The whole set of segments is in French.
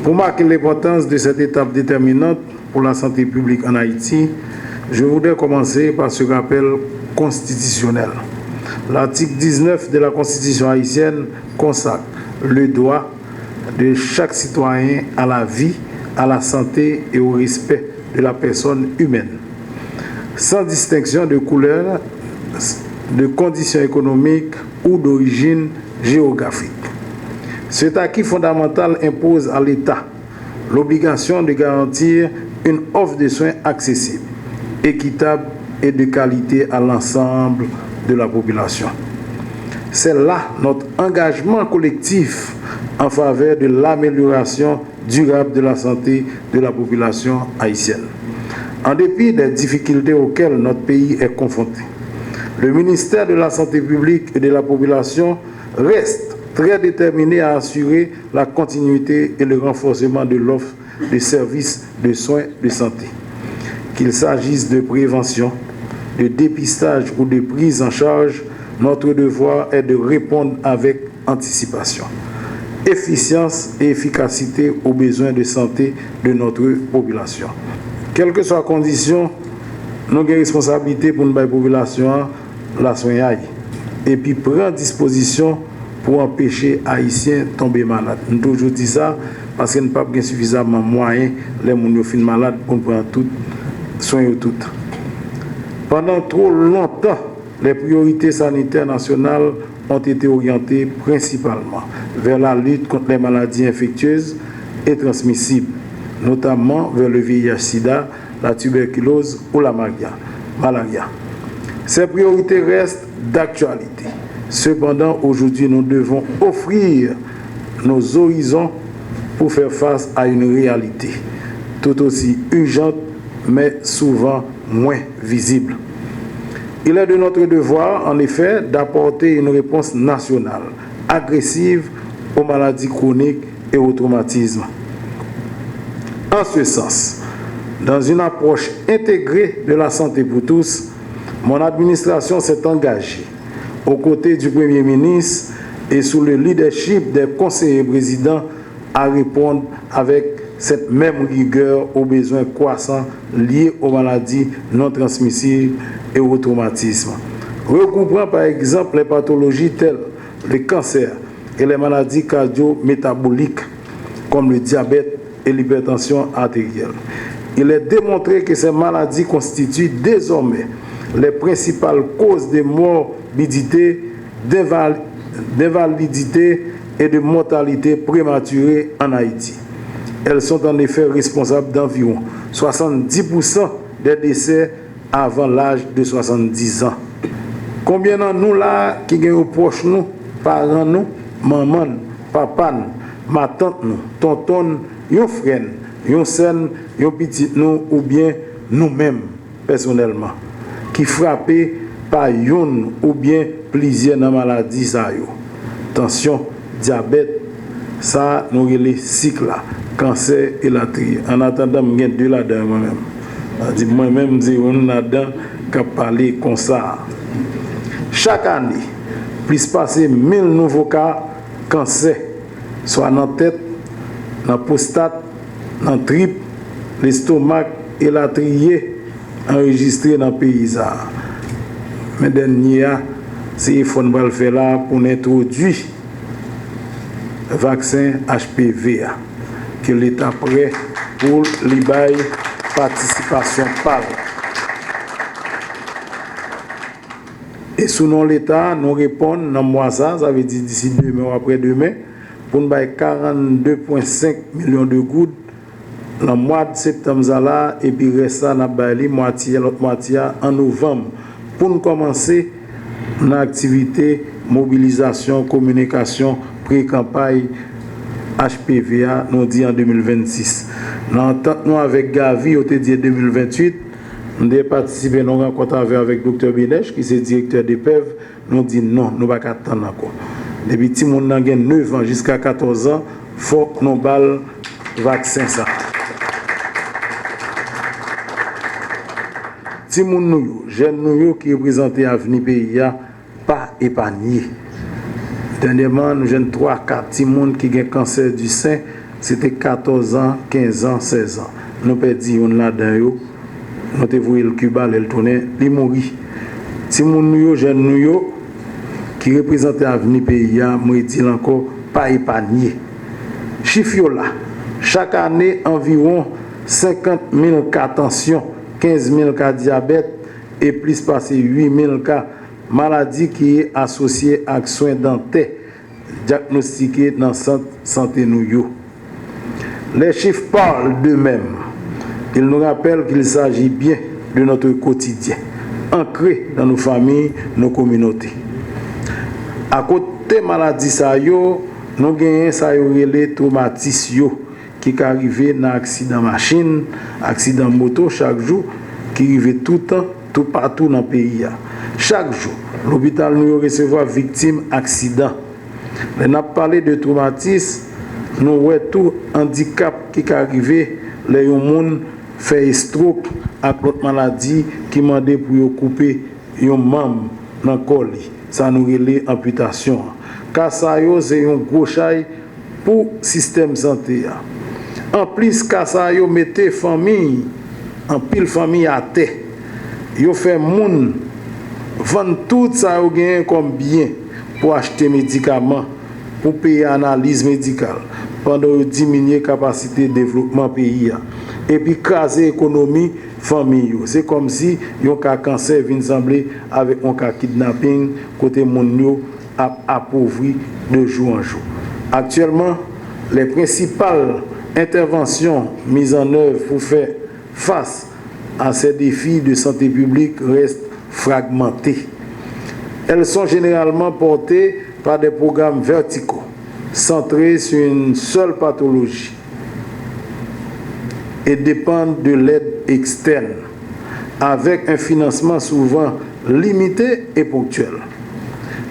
Pour marquer l'importance de cette étape déterminante pour la santé publique en Haïti, je voudrais commencer par ce rappel constitutionnel. L'article 19 de la Constitution haïtienne consacre le droit de chaque citoyen à la vie, à la santé et au respect de la personne humaine, sans distinction de couleur, de conditions économiques ou d'origine géographique. Cet acquis fondamental impose à l'État l'obligation de garantir une offre de soins accessible, équitable et de qualité à l'ensemble de la population. C'est là notre engagement collectif en faveur de l'amélioration durable de la santé de la population haïtienne. En dépit des difficultés auxquelles notre pays est confronté, le ministère de la Santé publique et de la population reste très déterminé à assurer la continuité et le renforcement de l'offre de services de soins de santé. Qu'il s'agisse de prévention, de dépistage ou de prise en charge, notre devoir est de répondre avec anticipation, efficience et efficacité aux besoins de santé de notre population. Quelle que soit la condition, nous avons une responsabilité pour notre population la soigner et puis prendre disposition pour empêcher les Haïtiens de tomber malades. Nous avons toujours dit ça parce que nous n'avons pas suffisamment de moyens, les gens sont malades pour prendre tout, soigner tout. Pendant trop longtemps, les priorités sanitaires nationales ont été orientées principalement vers la lutte contre les maladies infectieuses et transmissibles, notamment vers le VIH-Sida, la tuberculose ou la malaria. Ces priorités restent d'actualité. Cependant, aujourd'hui, nous devons offrir nos horizons pour faire face à une réalité tout aussi urgente, mais souvent moins visible. Il est de notre devoir, en effet, d'apporter une réponse nationale, agressive aux maladies chroniques et aux traumatismes. En ce sens, dans une approche intégrée de la santé pour tous, mon administration s'est engagée aux côtés du Premier ministre et sous le leadership des conseillers présidents à répondre avec cette même rigueur aux besoins croissants liés aux maladies non transmissibles et aux traumatismes, regroupant par exemple les pathologies telles le cancer et les maladies cardio-métaboliques comme le diabète et l'hypertension artérielle. Il est démontré que ces maladies constituent désormais les principales causes de morbidité, d'invalidité et de mortalité prématurée en Haïti. Elles sont en effet responsables d'environ 70% des décès avant l'âge de 70 ans. Combien de nous là qui sont proches nous, parents nous, maman, papa, ma tante nous, tonton, yon frère, yon sœur, yon petit nous ou bien nous-mêmes personnellement qui frappés par yon ou bien plusieurs dans maladie ça yo. Tension, diabète, ça nous les cycles là, cancer et la tri. En attendant, j'ai deux là-dedans moi-même. Moi-même, j'ai un là-dedans qui parler comme ça. Chaque année, plus passer 1000 nouveaux cas cancer, soit dans la tête, dans la prostate, dans la tripe, l'estomac et la triée enregistrés dans le pays. Mais dernier, c'est qu'il faut le faire là pour introduire le vaccin HPV que l'État prêt pour libérer participation par. Et selon l'État, nous répondons dans le mois ça veut dire d'ici demain ou après-demain, pour nous bailler 42,5 millions de gouttes dans le mois de septembre là, et puis reste ça n'a bailler moitié l'autre moitié en novembre pour nous commencer une activité mobilisation communication pré-campagne HPVA nous dit en 2026. L'entente nous avec Gavi au dit 2028. Nous avons participé à une rencontre avec Dr Bénèche qui est directeur des PEV. Nous dit non, nous ne pouvons pas attendre encore. Depuis que nous avons 9 ans jusqu'à 14 ans, il faut que nous balles vaccin ça. Si nous jeunes qui représentent l'avenir pays pas épargnés. Dernièrement, nous avons 3-4 petits monde qui ont cancer du sein, c'était 14 ans, 15 ans, 16 ans. Nous perdons là-dedans, nous avons vu le Cuba, le tourné, il mourit. Si nous jeunes nous qui représentent l'avenir pays, moi dis encore pas épargné. Chiffre là, chaque année environ 50 000 cas tension, 15 000 cas diabète et plus passé 8 000 cas maladie qui est associée à soins dentaires diagnostiqués dans le centre santé nous. Les chiffres parlent d'eux-mêmes. Ils nous rappellent qu'il s'agit bien de notre quotidien, ancré dans nos familles, nos communautés. À côté de maladie, nous avons les traumatismes qui arrivent dans accident machine, accident moto chaque jour, qui arrivent tout le temps, tout partout dans le pays. Chaque jour, l'hôpital nous recevons victimes d'accidents. On a parlé de traumatisme, nous voyons tout handicap qui arrive, les gens fait stroke avec l'autre maladie qui demande pour couper un membre dans le corps. Ça nous relève amputation. Car ça c'est un gros chai pour le système de santé. En plus, car ça mette famille, en pile famille à terre. Yo fait moun vendre tout ça comme bien pour acheter médicaments, pour payer analyse médicale, pendant diminuer la capacité de développement pays. Et puis craser l'économie famille. C'est comme si un cas cancer vient sembler avec un cas kidnapping, côté moun appauvri de jour en jour. Actuellement, les principales interventions mises en œuvre pour faire face à ces défis de santé publique restent fragmentées. Elles sont généralement portées par des programmes verticaux, centrés sur une seule pathologie et dépendent de l'aide externe, avec un financement souvent limité et ponctuel.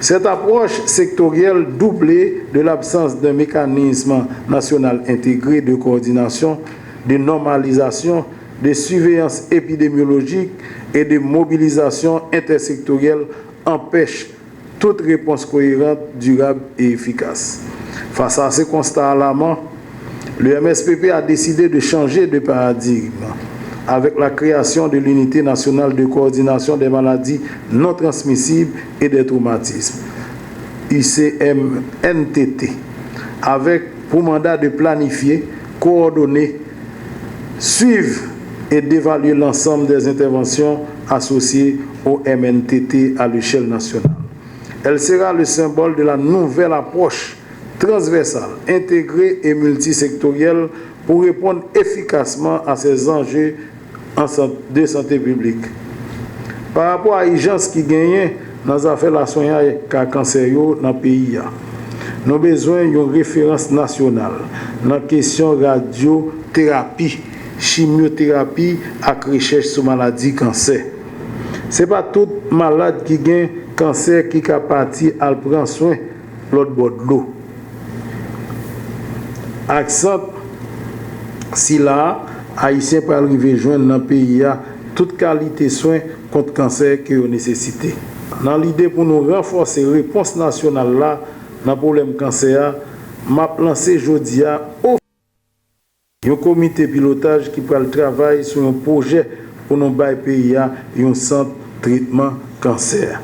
Cette approche sectorielle, doublée de l'absence d'un mécanisme national intégré de coordination, de normalisation, de surveillance épidémiologique et de mobilisation intersectorielle, empêche toute réponse cohérente, durable et efficace. Face à ces constats alarmants, le MSPP a décidé de changer de paradigme avec la création de l'Unité nationale de coordination des maladies non transmissibles et des traumatismes, UCMNTT, avec pour mandat de planifier, coordonner, suivre et d'évaluer l'ensemble des interventions associées au MNTT à l'échelle nationale. Elle sera le symbole de la nouvelle approche transversale, intégrée et multisectorielle pour répondre efficacement à ces enjeux de santé publique. Par rapport à l'urgence qui gagne dans les affaires de la soins et cancer dans le pays, nous avons besoin d'une référence nationale dans la question radiothérapie, chimiothérapie et recherche sur maladie cancer. Ce n'est pas tout malade qui gagne cancer qui est parti à prendre soin de l'autre bord de l'eau. Accent, si là, Haïtien peut arriver joindre dans le pays toute qualité de soins contre cancer que vous nécessitez. Dans l'idée pour nous renforcer la réponse nationale là, dans le problème cancer, je lancé aujourd'hui un comité de pilotage qui peut travailler sur un projet pour nous bailler pays un centre de traitement cancer.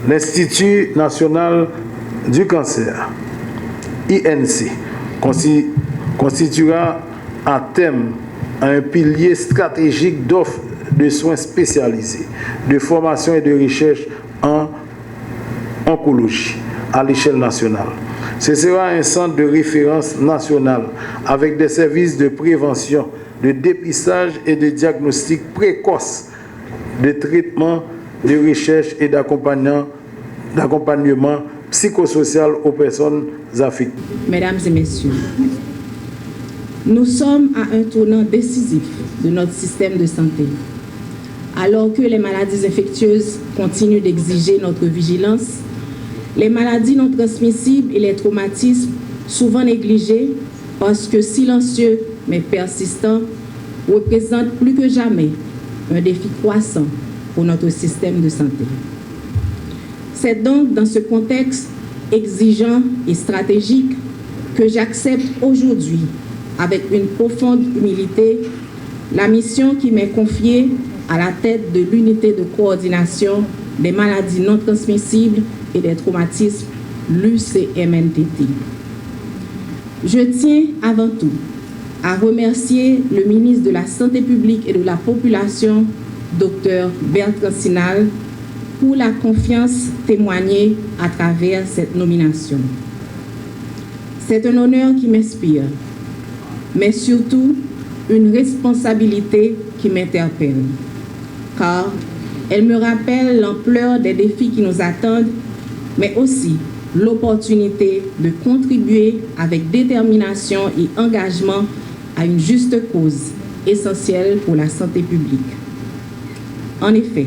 L'Institut national du cancer, INC, constituera à terme un pilier stratégique d'offres de soins spécialisés, de formation et de recherche en oncologie à l'échelle nationale. Ce sera un centre de référence national avec des services de prévention, de dépistage et de diagnostic précoce, de traitement, de recherche et d'accompagnement psychosocial aux personnes affectées. Mesdames et messieurs, nous sommes à un tournant décisif de notre système de santé. Alors que les maladies infectieuses continuent d'exiger notre vigilance, les maladies non transmissibles et les traumatismes, souvent négligés parce que silencieux mais persistants, représentent plus que jamais un défi croissant pour notre système de santé. C'est donc dans ce contexte exigeant et stratégique que j'accepte aujourd'hui avec une profonde humilité la mission qui m'est confiée à la tête de l'unité de coordination des maladies non transmissibles et des traumatismes, l'UCMNTT. Je tiens avant tout à remercier le ministre de la Santé publique et de la Population, Dr Bertrand Sinal, pour la confiance témoignée à travers cette nomination. C'est un honneur qui m'inspire, mais surtout une responsabilité qui m'interpelle, car elle me rappelle l'ampleur des défis qui nous attendent, mais aussi l'opportunité de contribuer avec détermination et engagement à une juste cause essentielle pour la santé publique. En effet,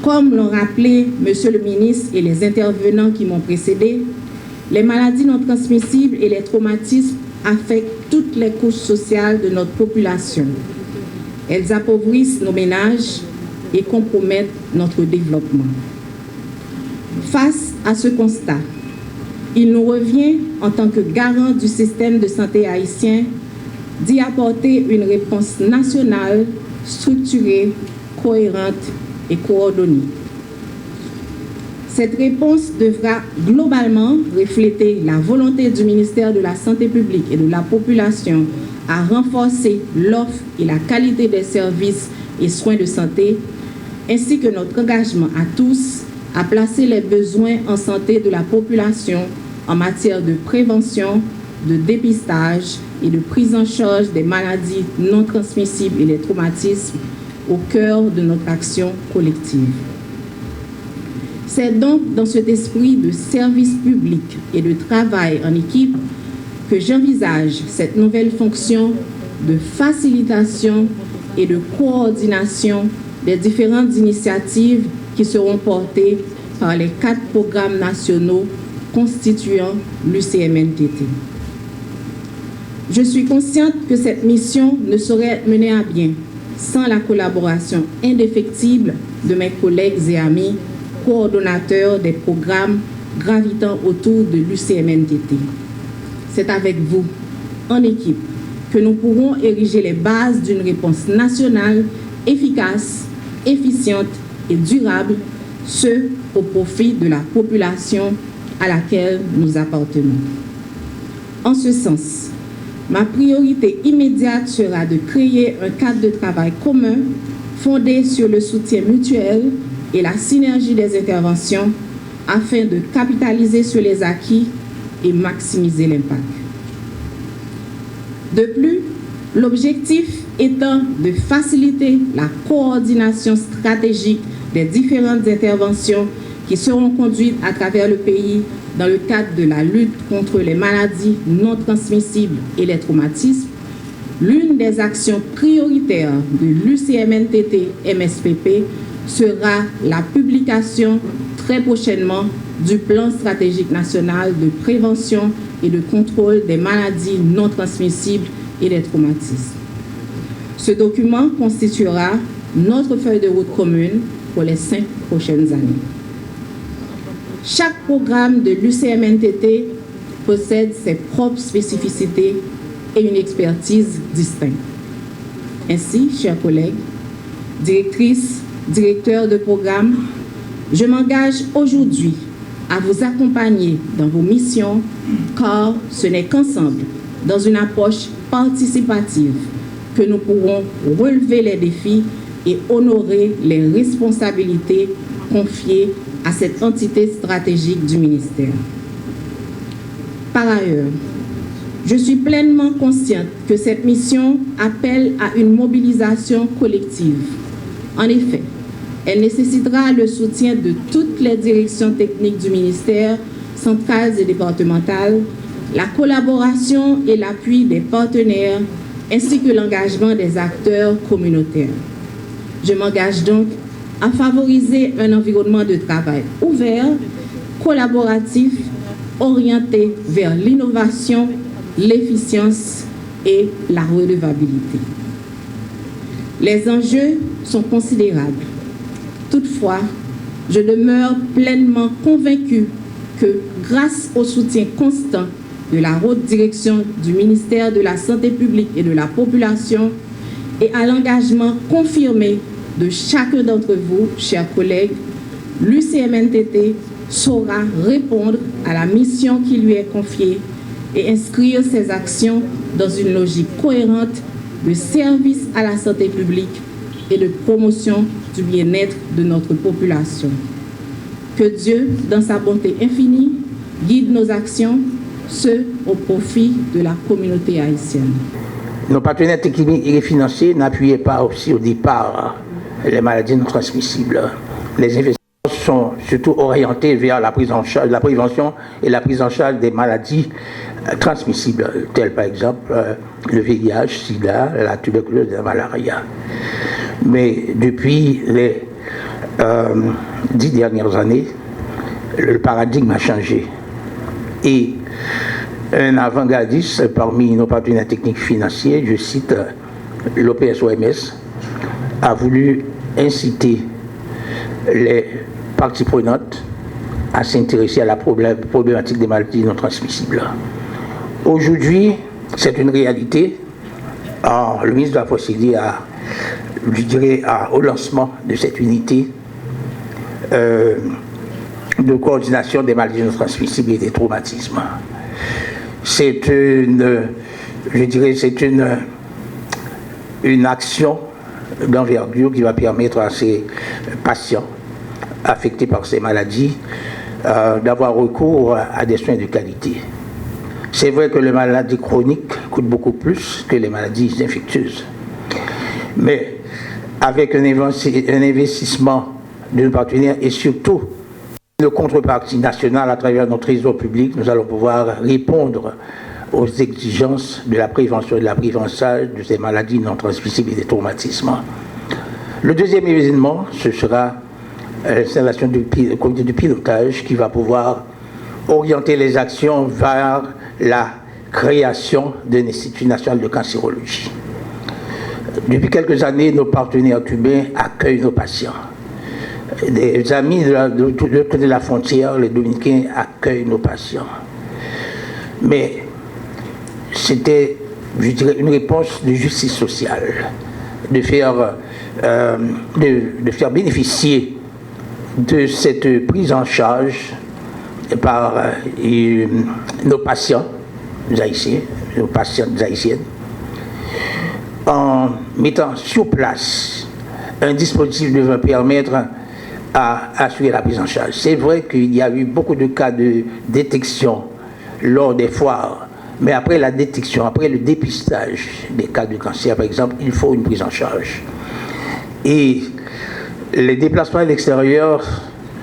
comme l'ont rappelé Monsieur le ministre et les intervenants qui m'ont précédé, les maladies non transmissibles et les traumatismes affectent toutes les couches sociales de notre population. Elles appauvrissent nos ménages et compromettent notre développement. Face à ce constat, il nous revient, en tant que garant du système de santé haïtien, d'y apporter une réponse nationale, structurée, cohérente et coordonnée. Cette réponse devra globalement refléter la volonté du ministère de la Santé publique et de la Population à renforcer l'offre et la qualité des services et soins de santé, ainsi que notre engagement à tous à placer les besoins en santé de la population en matière de prévention, de dépistage et de prise en charge des maladies non transmissibles et des traumatismes au cœur de notre action collective. C'est donc dans cet esprit de service public et de travail en équipe que j'envisage cette nouvelle fonction de facilitation et de coordination des différentes initiatives qui seront portées par les 4 programmes nationaux constituant l'UCMNTT. Je suis consciente que cette mission ne saurait être menée à bien sans la collaboration indéfectible de mes collègues et amis coordonnateurs des programmes gravitant autour de l'UCMNTT. C'est avec vous, en équipe, que nous pourrons ériger les bases d'une réponse nationale efficace, efficiente et durable, ce au profit de la population à laquelle nous appartenons. En ce sens, ma priorité immédiate sera de créer un cadre de travail commun fondé sur le soutien mutuel et la synergie des interventions afin de capitaliser sur les acquis et maximiser l'impact. De plus, l'objectif étant de faciliter la coordination stratégique des différentes interventions qui seront conduites à travers le pays dans le cadre de la lutte contre les maladies non transmissibles et les traumatismes, l'une des actions prioritaires de l'UCMNTT-MSPP sera la publication très prochainement du plan stratégique national de prévention et de contrôle des maladies non transmissibles et des traumatismes. Ce document constituera notre feuille de route commune pour les 5 prochaines années. Chaque programme de l'UCMNTT possède ses propres spécificités et une expertise distincte. Ainsi, chers collègues, directrices, directeurs de programme, je m'engage aujourd'hui à vous accompagner dans vos missions, car ce n'est qu'ensemble, dans une approche participative, que nous pourrons relever les défis et honorer les responsabilités confiées à cette entité stratégique du ministère. Par ailleurs, je suis pleinement consciente que cette mission appelle à une mobilisation collective. En effet, elle nécessitera le soutien de toutes les directions techniques du ministère, centrales et départementales, la collaboration et l'appui des partenaires, ainsi que l'engagement des acteurs communautaires. Je m'engage donc à favoriser un environnement de travail ouvert, collaboratif, orienté vers l'innovation, l'efficience et la redevabilité. Les enjeux sont considérables. Toutefois, je demeure pleinement convaincue que grâce au soutien constant de la haute direction du ministère de la Santé publique et de la Population et à l'engagement confirmé de chacun d'entre vous, chers collègues, l'UCMNTT saura répondre à la mission qui lui est confiée et inscrire ses actions dans une logique cohérente de service à la santé publique et de promotion du bien-être de notre population. Que Dieu, dans sa bonté infinie, guide nos actions, ce au profit de la communauté haïtienne. Nos partenaires techniques et financiers n'appuyaient pas aussi au départ les maladies non transmissibles. Les investissements sont surtout orientés vers la prise en charge, la prévention et la prise en charge des maladies transmissibles, telles par exemple le VIH, SIDA, la tuberculose et la malaria. Mais depuis les 10 dernières années, le paradigme a changé. Et un avant-gardiste parmi nos partenaires techniques financiers, je cite l'OPS-OMS, a voulu inciter les parties prenantes à s'intéresser à la problématique des maladies non transmissibles. Aujourd'hui, c'est une réalité. Alors, le ministre doit procéder au lancement de cette unité de coordination des maladies non transmissibles et des traumatismes. C'est une action d'envergure qui va permettre à ces patients affectés par ces maladies d'avoir recours à des soins de qualité. C'est vrai que les maladies chroniques coûtent beaucoup plus que les maladies infectieuses. Mais avec un investissement de nos partenaires et surtout une contrepartie nationale à travers notre trésor public, nous allons pouvoir répondre aux exigences de la prévention et de la prévention de ces maladies non transmissibles et des traumatismes. Le deuxième événement, ce sera l'installation du comité de pilotage qui va pouvoir orienter les actions vers la création d'un institut national de cancérologie. Depuis quelques années, nos partenaires cubains accueillent nos patients. Des amis de l'autre côté de la frontière, les Dominicains accueillent nos patients. Mais c'était, je dirais, une réponse de justice sociale, de faire bénéficier de cette prise en charge par nos patients haïtiens, nos patientes haïtiennes, en mettant sur place un dispositif devant permettre à assurer la prise en charge. C'est vrai qu'il y a eu beaucoup de cas de détection lors des foires, mais après la détection, après le dépistage des cas de cancer, par exemple, il faut une prise en charge. Et les déplacements à l'extérieur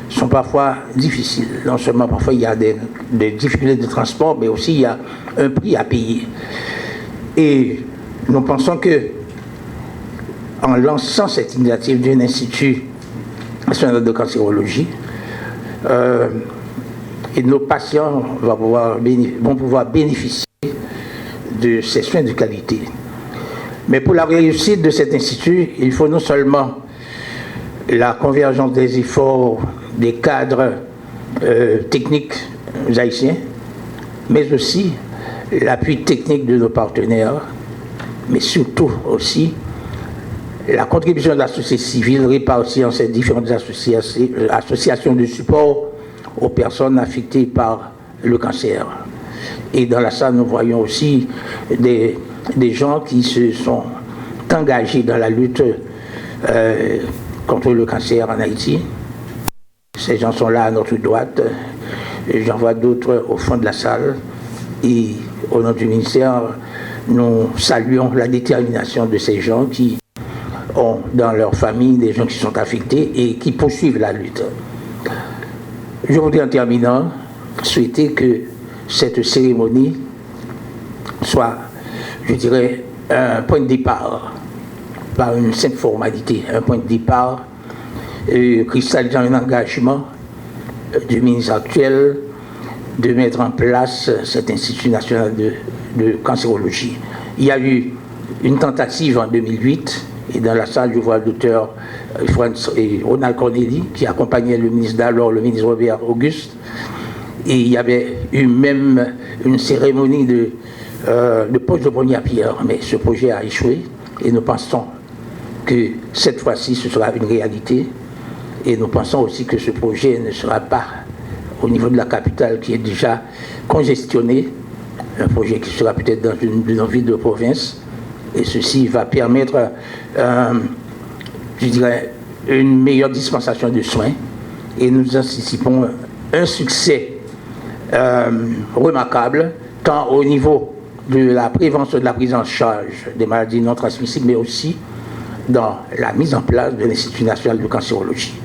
sont parfois difficiles. Non seulement parfois il y a des difficultés de transport, mais aussi il y a un prix à payer. Et nous pensons que en lançant cette initiative d'un institut national de cancérologie, et nos patients vont pouvoir bénéficier de ces soins de qualité. Mais pour la réussite de cet institut, il faut non seulement la convergence des efforts des cadres techniques haïtiens, mais aussi l'appui technique de nos partenaires, mais surtout aussi la contribution de la société civile répartie en ces différentes associations de support aux personnes affectées par le cancer. Et dans la salle, nous voyons aussi des gens qui se sont engagés dans la lutte contre le cancer en Haïti. Ces gens sont là à notre droite. J'en vois d'autres au fond de la salle. Et au nom du ministère, nous saluons la détermination de ces gens qui ont dans leur famille des gens qui sont affectés et qui poursuivent la lutte. Je voudrais en terminant souhaiter que cette cérémonie soit, je dirais, un point de départ, par une simple formalité, un point de départ cristallisant un engagement du ministre actuel de mettre en place cet Institut national de cancérologie. Il y a eu une tentative en 2008, et dans la salle, je vois le docteur Ronald Corneli, qui accompagnait le ministre d'alors, le ministre Robert Auguste, et il y avait eu même une cérémonie de pose de première pierre, mais ce projet a échoué et nous pensons que cette fois-ci ce sera une réalité et nous pensons aussi que ce projet ne sera pas au niveau de la capitale qui est déjà congestionnée, un projet qui sera peut-être dans une ville de province et ceci va permettre, je dirais, une meilleure dispensation de soins et nous anticipons un succès remarquable tant au niveau de la prévention, de la prise en charge des maladies non transmissibles, mais aussi dans la mise en place de l'Institut national de cancérologie.